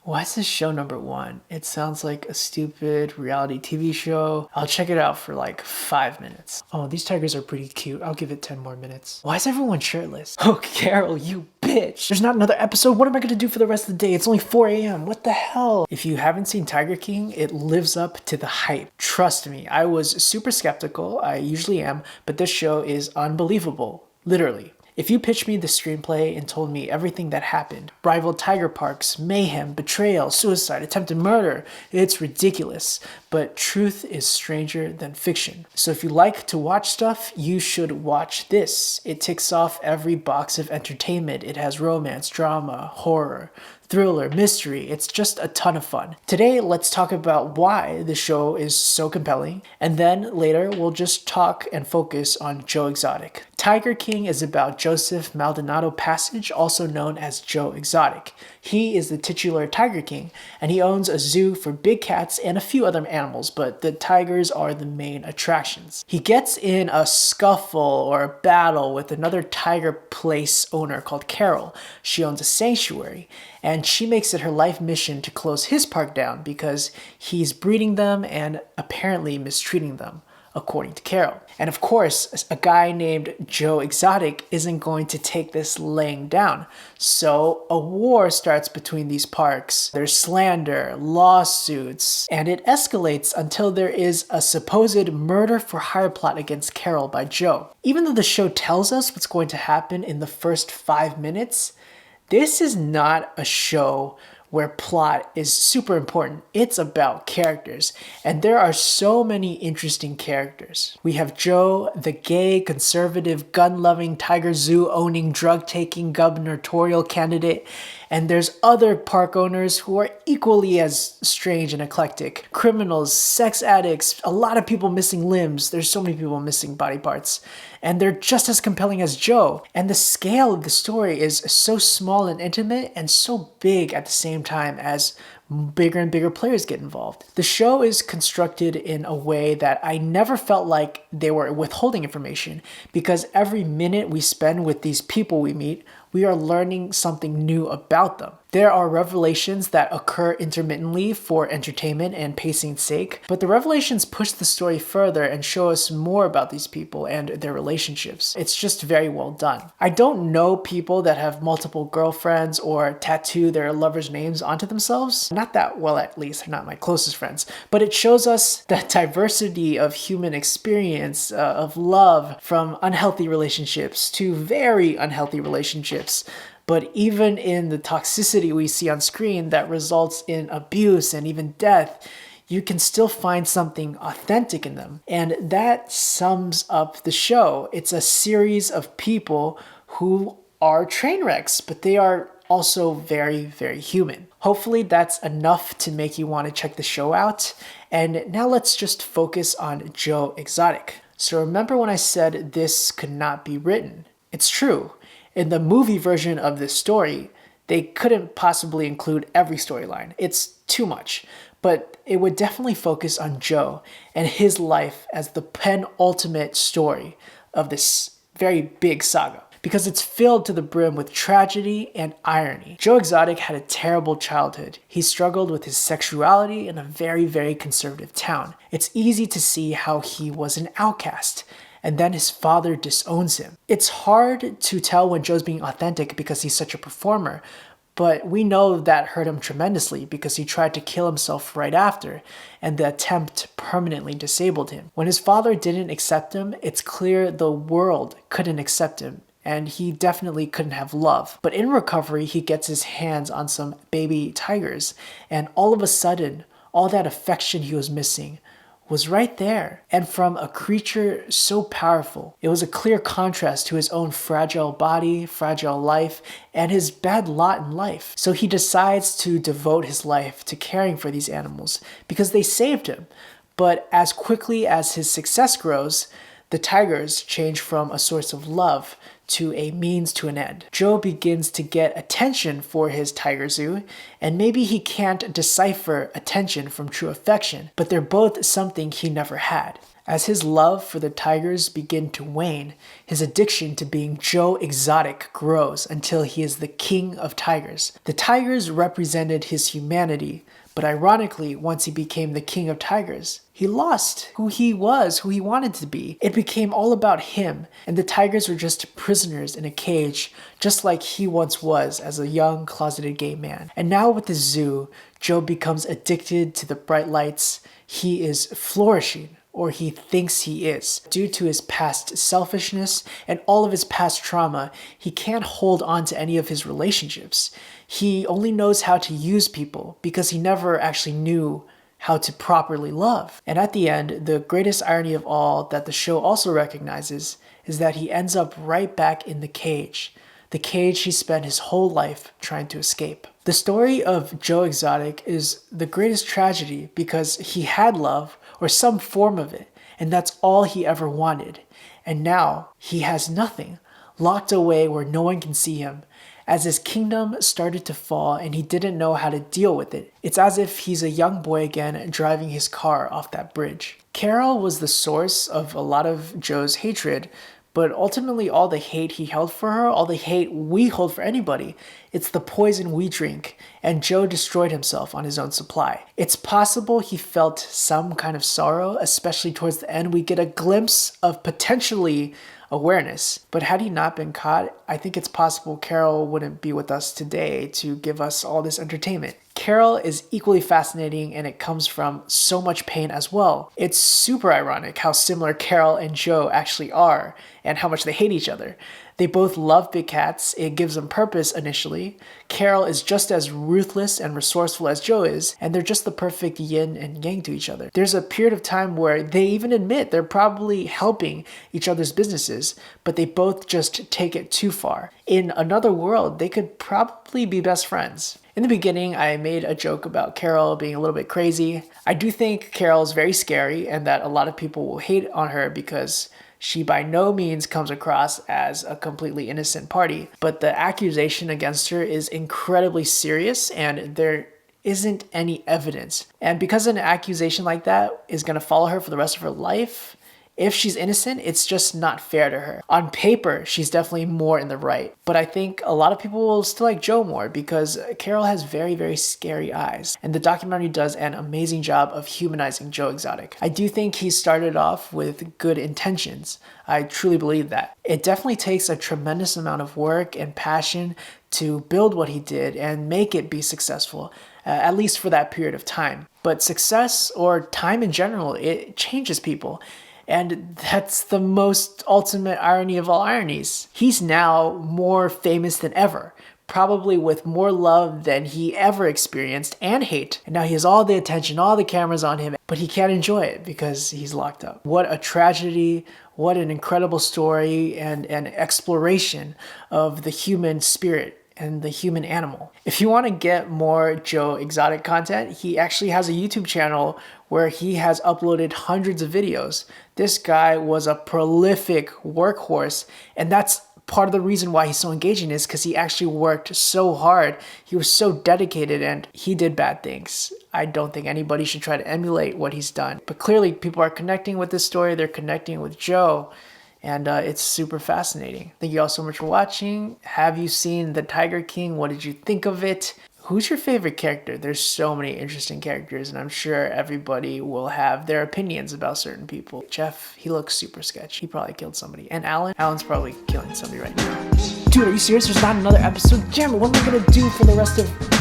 Why is this show number one? It sounds like a stupid reality TV show. I'll check it out for like 5 minutes. Oh, these tigers are pretty cute. I'll give it 10 more minutes. Why is everyone shirtless? Oh, Carol, you bitch. There's not another episode. What am I gonna do for the rest of the day? It's only 4 a.m. What the hell? If you haven't seen Tiger King, it lives up to the hype. Trust me, I was super skeptical. I usually am, but this show is unbelievable. Literally. If you pitched me the screenplay and told me everything that happened, rival tiger parks, mayhem, betrayal, suicide, attempted murder, it's ridiculous. But truth is stranger than fiction. So if you like to watch stuff, you should watch this. It ticks off every box of entertainment. It has romance, drama, horror, thriller, mystery. It's just a ton of fun. Today, let's talk about why the show is so compelling, and then later we'll just talk and focus on Joe Exotic. Tiger King is about Joseph Maldonado Passage, also known as Joe Exotic. He is the titular Tiger King, and he owns a zoo for big cats and a few other animals, but the tigers are the main attractions. He gets in a scuffle or a battle with another tiger place owner called Carol. She owns a sanctuary, and she makes it her life mission to close his park down because he's breeding them and apparently mistreating them, according to Carol. And of course, a guy named Joe Exotic isn't going to take this laying down. So a war starts between these parks. There's slander, lawsuits, and it escalates until there is a supposed murder for hire plot against Carol by Joe. Even though the show tells us what's going to happen in the first 5 minutes, this is not a show where plot is super important. It's about characters, and there are so many interesting characters. We have Joe, the gay, conservative, gun-loving, tiger zoo-owning, drug-taking gubernatorial candidate, and there's other park owners who are equally as strange and eclectic. Criminals, sex addicts, a lot of people missing limbs. There's so many people missing body parts. And they're just as compelling as Joe. And the scale of the story is so small and intimate and so big at the same time as bigger and bigger players get involved. The show is constructed in a way that I never felt like they were withholding information, because every minute we spend with these people we meet, we are learning something new about them. There are revelations that occur intermittently for entertainment and pacing's sake, but the revelations push the story further and show us more about these people and their relationships. It's just very well done. I don't know people that have multiple girlfriends or tattoo their lovers' names onto themselves. Not that well, at least, not my closest friends, but it shows us the diversity of human experience, of love, from unhealthy relationships to very unhealthy relationships. But even in the toxicity we see on screen that results in abuse and even death, you can still find something authentic in them. And that sums up the show. It's a series of people who are train wrecks, but they are also very, very human. Hopefully that's enough to make you want to check the show out. And now let's just focus on Joe Exotic. So remember when I said this could not be written? It's true. In the movie version of this story, they couldn't possibly include every storyline. It's too much. But it would definitely focus on Joe and his life as the penultimate story of this very big saga, because it's filled to the brim with tragedy and irony. Joe Exotic had a terrible childhood. He struggled with his sexuality in a very, very conservative town. It's easy to see how he was an outcast, and then his father disowns him. It's hard to tell when Joe's being authentic because he's such a performer, but we know that hurt him tremendously because he tried to kill himself right after, and the attempt permanently disabled him. When his father didn't accept him, it's clear the world couldn't accept him, and he definitely couldn't have love. But in recovery, he gets his hands on some baby tigers, and all of a sudden, all that affection he was missing was right there, and from a creature so powerful. It was a clear contrast to his own fragile body, fragile life, and his bad lot in life. So he decides to devote his life to caring for these animals because they saved him. But as quickly as his success grows, the tigers change from a source of love to a means to an end. Joe begins to get attention for his tiger zoo, and maybe he can't decipher attention from true affection, but they're both something he never had. As his love for the tigers begin to wane, his addiction to being Joe Exotic grows until he is the king of tigers. The tigers represented his humanity, but ironically, once he became the king of tigers, he lost who he was, who he wanted to be. It became all about him, and the tigers were just prisoners in a cage, just like he once was as a young, closeted gay man. And now with the zoo, Joe becomes addicted to the bright lights. He is flourishing, or he thinks he is. Due to his past selfishness and all of his past trauma, he can't hold on to any of his relationships. He only knows how to use people because he never actually knew how to properly love. And at the end, the greatest irony of all that the show also recognizes is that he ends up right back in the cage he spent his whole life trying to escape. The story of Joe Exotic is the greatest tragedy because he had love, or some form of it, and that's all he ever wanted. And now he has nothing, locked away where no one can see him. As his kingdom started to fall and he didn't know how to deal with it, it's as if he's a young boy again driving his car off that bridge. Carol was the source of a lot of Joe's hatred, but ultimately all the hate he held for her, all the hate we hold for anybody, it's the poison we drink, and Joe destroyed himself on his own supply. It's possible he felt some kind of sorrow, especially towards the end. We get a glimpse of potentially awareness, but had he not been caught, I think it's possible Carol wouldn't be with us today to give us all this entertainment. Carol is equally fascinating, and it comes from so much pain as well. It's super ironic how similar Carol and Joe actually are and how much they hate each other. They both love big cats. It gives them purpose initially. Carol is just as ruthless and resourceful as Joe is, and they're just the perfect yin and yang to each other. There's a period of time where they even admit they're probably helping each other's businesses, but they both just take it too far. In another world, they could probably be best friends. In the beginning, I made a joke about Carol being a little bit crazy. I do think Carol is very scary and that a lot of people will hate on her because she by no means comes across as a completely innocent party. But the accusation against her is incredibly serious and there isn't any evidence. And because an accusation like that is going to follow her for the rest of her life, if she's innocent, it's just not fair to her. On paper, she's definitely more in the right. But I think a lot of people will still like Joe more because Carol has very, very scary eyes. And the documentary does an amazing job of humanizing Joe Exotic. I do think he started off with good intentions. I truly believe that. It definitely takes a tremendous amount of work and passion to build what he did and make it be successful, at least for that period of time. But success, or time in general, it changes people. And that's the most ultimate irony of all ironies. He's now more famous than ever, probably with more love than he ever experienced and hate. And now he has all the attention, all the cameras on him, but he can't enjoy it because he's locked up. What a tragedy, what an incredible story and an exploration of the human spirit and the human animal. If you want to get more Joe Exotic content, he actually has a YouTube channel where he has uploaded hundreds of videos. This guy was a prolific workhorse, and that's part of the reason why he's so engaging is because he actually worked so hard. He was so dedicated, and he did bad things. I don't think anybody should try to emulate what he's done. But clearly, people are connecting with this story. They're connecting with Joe. And it's super fascinating. Thank you all so much for watching. Have you seen The Tiger King? What did you think of it? Who's your favorite character? There's so many interesting characters, and I'm sure everybody will have their opinions about certain people. Jeff, he looks super sketchy. He probably killed somebody. And Alan's probably killing somebody right now. Dude, are you serious? There's not another episode? Damn it, what am I gonna do for the rest of